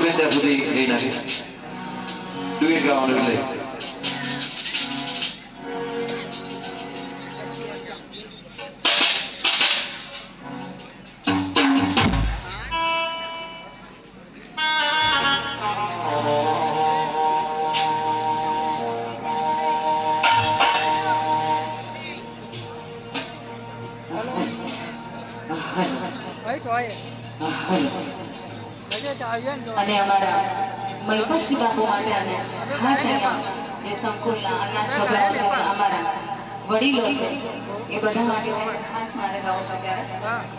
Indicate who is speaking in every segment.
Speaker 1: બને ત્યાં સુધી એ નાખી ડુએટ ગાવાનું એટલે
Speaker 2: અને અમારા મલપતશ્રી બાપુ માટે અને ખાસ અહીંયા જે સંકુલના અનાથ છોકરાઓ છે અમારા વડીલો છે એ બધા માટે ખાસ મારે ગાવું છે ત્યારે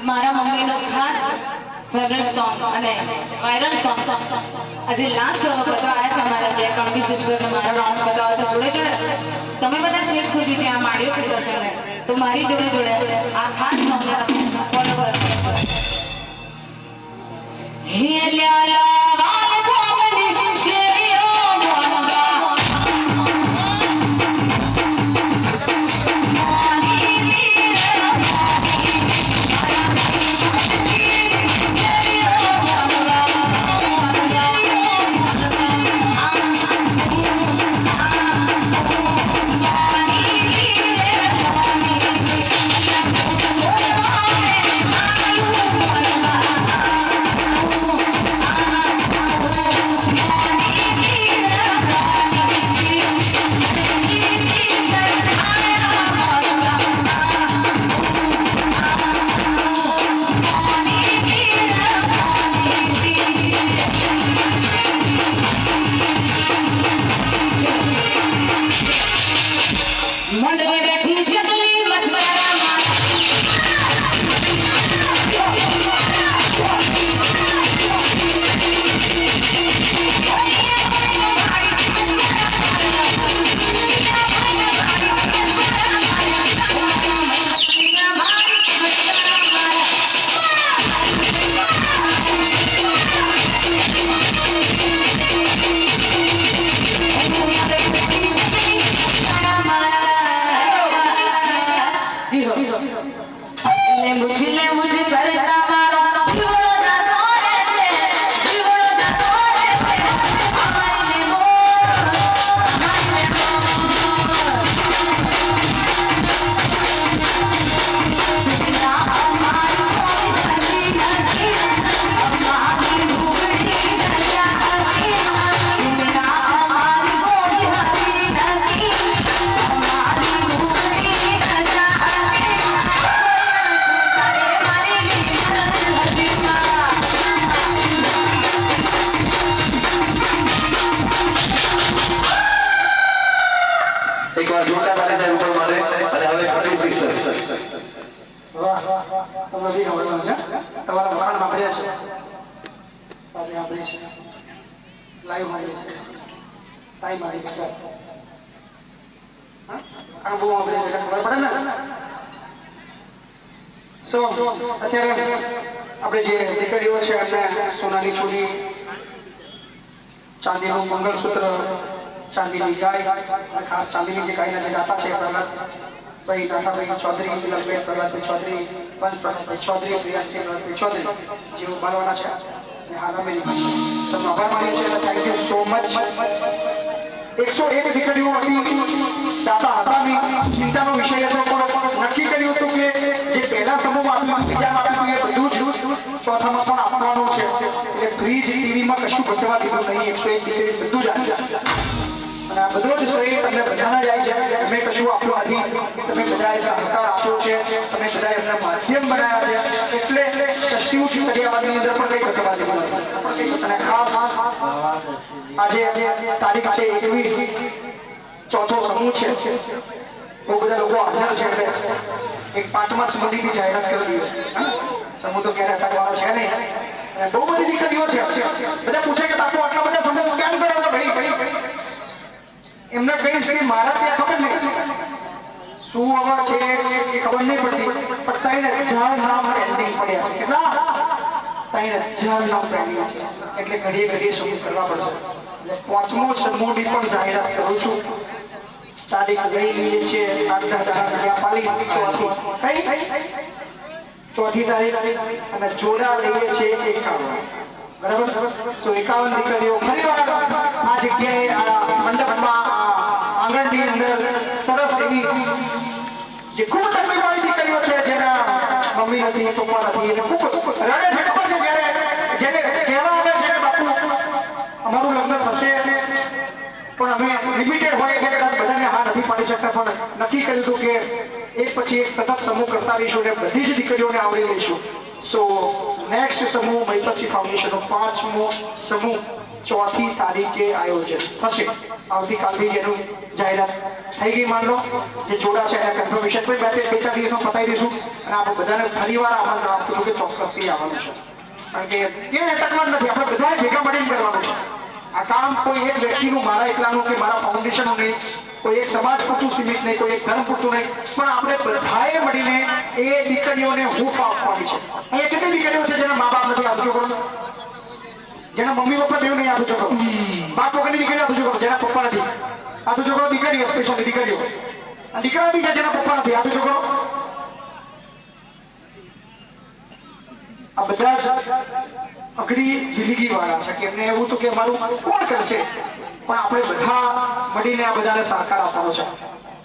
Speaker 2: મારા મમ્મીનો ખાસ ફેવરેટ સોંગ અને વાયરલ સોંગ આજે લાસ્ટ બધા આવ્યા છે અમારા બે કણબી સિસ્ટરને મારા રાઉન્ડ બતાવો તો જોડે જોડે તમે બધા છેક સુધી જ્યાં માંડ્યો છે પ્રસંગને તો મારી જોડે જોડે આ ખાસ સોંગને તમે ફોલો કરો હે લ્યાલા લાઈવ મારી છે ટાઈમ મારી છે આ બહુ આપણે ખબર પડે ને સો અત્યારે આપણે જે દીકરીઓ છે એમને સોનાની ચૂડી ચાંદીનું મંગળસૂત્ર ચાંદીની ગાય અને ખાસ ચાંદીની જે ગાયના જે ગાતા છે પ્રહલાદભાઈ નાથાભાઈ ચૌધરી પ્રહલાદભાઈ ચૌધરી વંશ પ્રહલાદભાઈ ચૌધરી પ્રિયાંશી પ્રહલાદભાઈ ચૌધરી જેઓ બાળવાના છે
Speaker 3: અને હાલ અમેરિકા સૌનો આભાર માનીએ છીએ. Thank you so much. 101 દીકરીઓ હતી, દાદા હતા નહીં, ચિંતાનો વિષય હતો, પણ નક્કી કર્યું હતું કે જે પહેલા સમૂહમાં આપ્યું, બીજામાં આપ્યું એ બધું જ ચોથામાં પણ આપવાનું છે. એટલે ફ્રીજ ટીવીમાં કશું ઘટવા દીધું નહીં. 101 દીકરી બધું જ આપ્યું અને આ બધો જ શ્રેય તમને બધાના જાય છે. તમે કશું આપ્યું નથી, તમે બધાએ સહકાર આપ્યો છે, તમે બધાએ એમના માધ્યમ બનાવ્યા છે. એટલે કશું જ કર્યાની અંદર પણ કંઈ ઘટવા દીધું નથી. અને ખાસ આજે તારીખ છે 21, ચોથો સમૂહ છે. બહુ બધા લોકો હાજર છે એટલે એક 5મા સમૂહની બી જાહેરાત કરી દીધી. સમૂહ તો ક્યારે અટકવાનો છે નહીં. અને બહુ બધી દીકરીઓ છે. બધા પૂછે કે બાપુ આટલા બધા સમૂહ કેમ કરો છો? ભાઈ એમને કહીશ કે મારા ત્યાં ખબર નહીં શું હવે છે એ ખબર નહીં પડતી, પણ 3000 નામ પેન્ડિંગ પડ્યા છે. કેટલા? 3000 નામ પેન્ડિંગ છે. એટલે ઘડીએ ઘડીએ સમૂહ કરવા પડશે. એટલે 5મો સમૂહની પણ જાહેરાત કરું છું. તારીખ લઈ લઈએ છીએ 8-10 પાલી ચોથી તારીખ અને જોડા લઈએ છીએ 51. બરાબર? 51 દીકરીઓ ફરીવાર આ જગ્યાએ આ મંડપમાં આંગણની અંદર સરસ એવી જે ખૂબ તકલીફવાળી દીકરીઓ છે, જેના મમ્મી નથી, પપ્પા નથી, એટલે ખૂબ રડે છે. ખબર છે જ્યારે જેને કહેવા આવે છે કે બાપુ અમારું લગ્ન થશે પણ અમે લિમિટેડ હોય એટલે કદાચ બધાને હા નથી પાડી શકતા, પણ નક્કી કર્યું હતું કે એક પછી એક સતત સમૂહ કરતા રહીશું અને બધી જ દીકરીઓને આવરી લઈશું. સો નેક્સ્ટ સમૂહ મહિપતસિંહ ફાઉન્ડેશનનો 5મો સમૂહ 4મી તારીખે આયોજન થશે. આવતીકાલથી જેનું જાહેરાત થઈ ગઈ માન લો. જે જોડા છે એના કન્ફર્મેશન પણ 2-4 દિવસમાં પતાવી દઈશું. અને આપણે બધાને ફરીવાર આમંત્રણ આપું છું કે ચોક્કસથી આવવાનું છે. કારણ કે ક્યાંય અટકવાનું નથી, આપણે બધાએ ભેગા મળીને કરવાનું છે. આ કામ કોઈ એક વ્યક્તિનું, મારા એકલાનું કે મારા ફાઉન્ડેશનનું નહીં, કોઈ એક સમાજ પૂરતું સીમિત નહીં, કોઈ એક ધર્મ પૂરતું નહીં, પણ આપણે બધાએ મળીને એ દીકરીઓને હૂંફ આપવાની છે. અહીંયા કેટલી દીકરીઓ છે જેના મા બાપ નથી? આપજો કરો. જેના મમ્મી પપ્પા તેવું નહીં, આપજો કરો. બાપ વગરની દીકરીઓ આપજો કરો. જેના પપ્પા નથી આપજો કરો. દીકરીઓ સ્પેશિયલી દીકરીઓ. દીકરા બી છે જેના પપ્પા નથી, આપજો કરો. આ બધા જ અઘરી જિંદગી વાળા છે કે એમને એવું તો કે અમારું કોણ કરશે, પણ આપણે બધા મળીને આ બધાને સહકાર આપવાનો છે.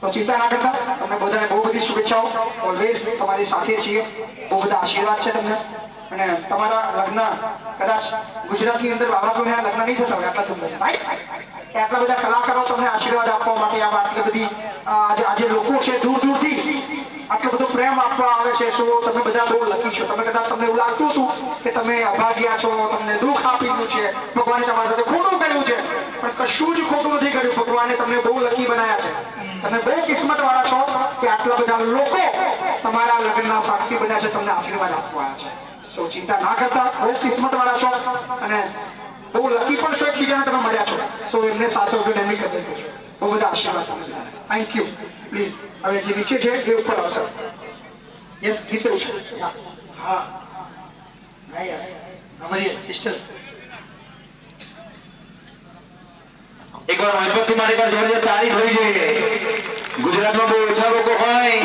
Speaker 3: તો ચિંતા ના કરતા. તમને બધાને બહુ બધી શુભેચ્છાઓ. ઓલવેઝ તમારી સાથે છીએ. બહુ બધા આશીર્વાદ છે તમને. અને તમારા લગ્ન કદાચ ગુજરાતની અંદર બાબાભાઈના લગ્ન નહીં થતા હોય આટલા ધૂમધામ, આટલા બધા કલાકારો તમને આશીર્વાદ આપવા માટે આટલી બધી આજે લોકો છે દૂર દૂરથી આટલો બધો પ્રેમ આપવા આવે છે. શું તમે બધા બહુ લકી છો. તમે કદાચ તમને એવું લાગતું હતું કે તમે અભાગ્યા છો, તમને દુઃખ આપેલું છે, ભગવાને તમારી સાથે ખોટું કર્યું છે, પણ કશું જ ખોટું નથી કર્યું. ભગવાને તમને બહુ લકી બનાવ્યા છે. તમે બહુ કિસ્મત વાળા છો કે આટલા બધા લોકો તમારા લગ્નના સાક્ષી બન્યા છે, તમને આશીર્વાદ આપવા આવ્યા છે. સો ચિંતા ના કરતા. બહુ કિસ્મત વાળા છો અને બહુ લકી પણ છો. એકબીજાને તમે મળ્યા છો. સો એમને સાચવજો, એમની કદર કરજો. બહુ બધા આશીર્વાદ તમને. Thank you. પ્લીઝ હવે જે નીચે છે એ ઉપર આવશે. યસ, ગીતરું છે. હા હા યાર, અમારી સિસ્ટર
Speaker 1: એકવાર મહિપતસિંહ માટે જોરદાર તારીફ હોવી જોઈએ. ગુજરાતમાં બહુ ઓછા લોકો હોય